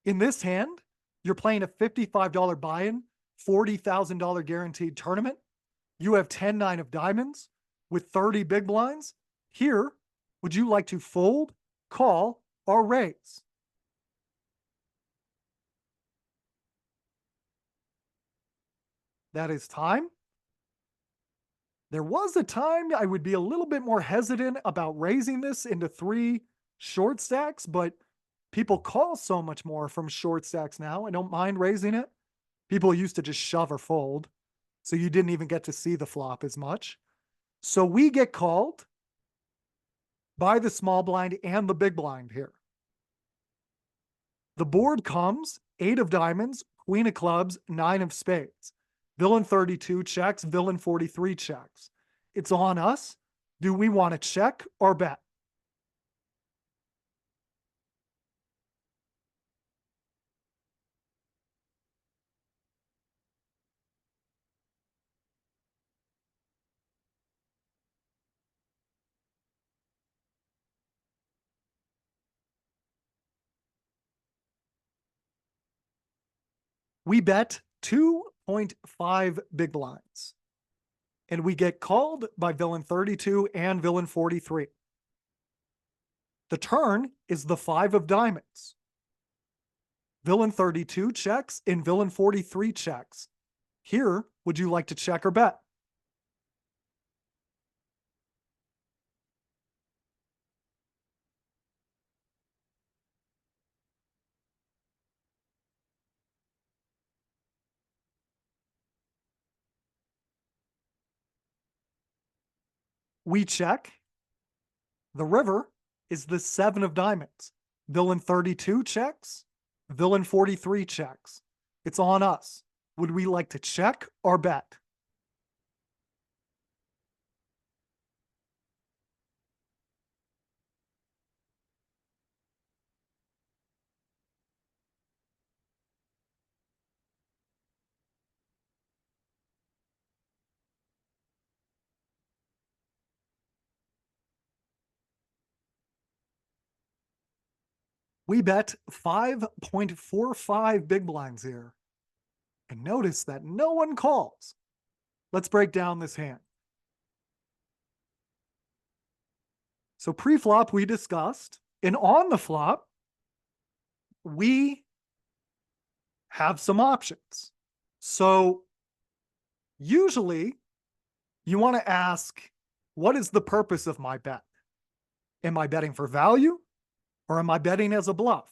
In this hand, you're playing a $55 buy-in, $40,000 guaranteed tournament. You have 10-9 of diamonds with 30 big blinds. Here, would you like to fold, call, or raise? That is time. There was a time I would be a little bit more hesitant about raising this into 3 short stacks, but people call so much more from short stacks now. I don't mind raising it. People used to just shove or fold, so you didn't even get to see the flop as much. So we get called by the small blind and the big blind here. The board comes 8 of diamonds, queen of clubs, 9 of spades. Villain 32 checks, villain 43 checks. It's on us. Do we want to check or bet? We bet 2.5 big blinds. And we get called by villain 32 and villain 43. The turn is the 5 of diamonds. Villain 32 checks and villain 43 checks. Here, would you like to check or bet? We check. The river is the 7 of diamonds. Villain 32 checks. Villain 43 checks. It's on us. Would we like to check or bet? We bet 5.45 big blinds here. And notice that no one calls. Let's break down this hand. So pre-flop, we discussed, and on the flop, we have some options. So usually you want to ask, what is the purpose of my bet? Am I betting for value or am I betting as a bluff?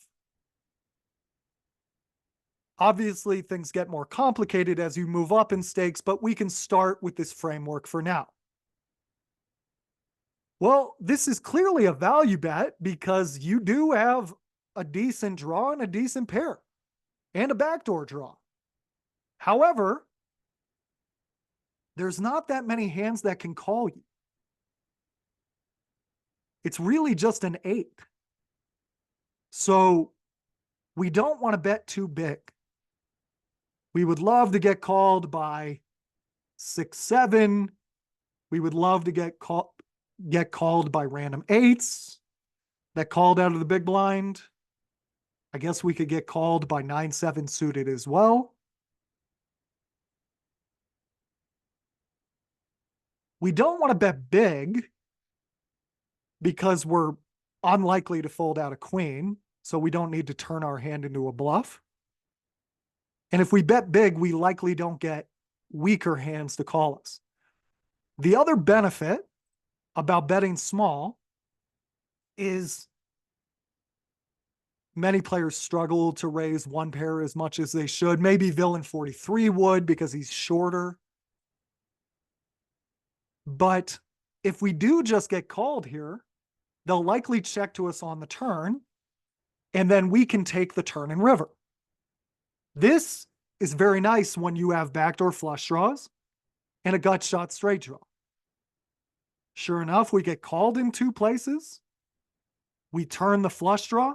Obviously, things get more complicated as you move up in stakes, but we can start with this framework for now. Well, this is clearly a value bet because you do have a decent draw and a decent pair and a backdoor draw. However, there's not that many hands that can call you. It's really just an 8. So we don't want to bet too big. We would love to get called by 6, 7. We would love to get called by random 8s that called out of the big blind. I guess we could get called by 9, 7 suited as well. We don't want to bet big because we're unlikely to fold out a queen, so we don't need to turn our hand into a bluff. And if we bet big, we likely don't get weaker hands to call us. The other benefit about betting small is many players struggle to raise one pair as much as they should. Maybe villain 43 would because he's shorter. But if we do just get called here, they'll likely check to us on the turn, and then we can take the turn and river. This is very nice when you have backdoor flush draws and a gut shot straight draw. Sure enough, we get called in 2 places. We turn the flush draw.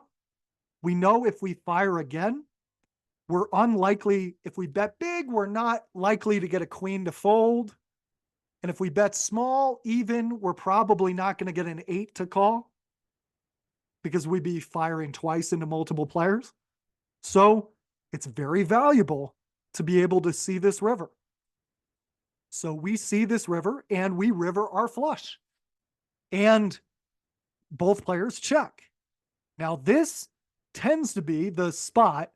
We know if we fire again, we're unlikely. If we bet big, we're not likely to get a queen to fold. And if we bet small, even, we're probably not going to get an 8 to call because we'd be firing twice into multiple players. So it's very valuable to be able to see this river. So we see this river and we river our flush. And both players check. Now, this tends to be the spot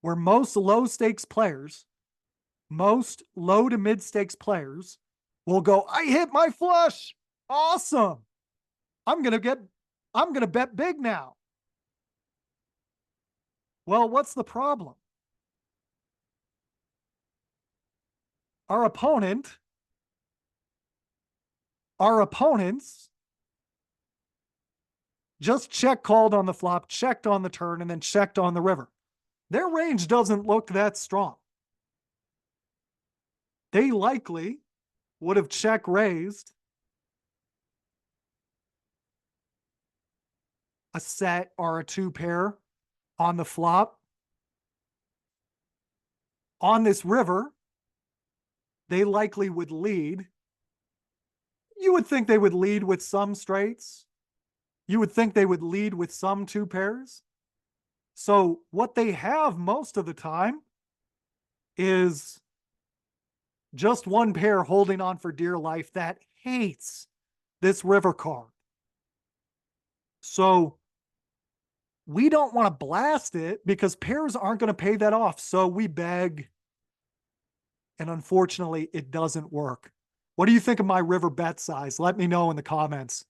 where most low stakes players, most low to mid stakes players will go, I hit my flush. Awesome. I'm going to bet big now. Well, what's the problem? Our opponents just check called on the flop, checked on the turn, and then checked on the river. Their range doesn't look that strong. They likely would have check raised a set or a two pair on the flop. On this river, they likely would lead. You would think they would lead with some straights. You would think they would lead with some two pairs. So what they have most of the time is just one pair holding on for dear life that hates this river card. So we don't want to blast it because pairs aren't going to pay that off. So we beg. And unfortunately, it doesn't work. What do you think of my river bet size? Let me know in the comments.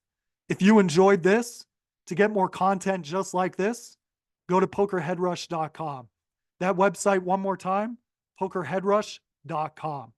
If you enjoyed this, to get more content just like this, go to pokerheadrush.com. That website, one more time, pokerheadrush.com.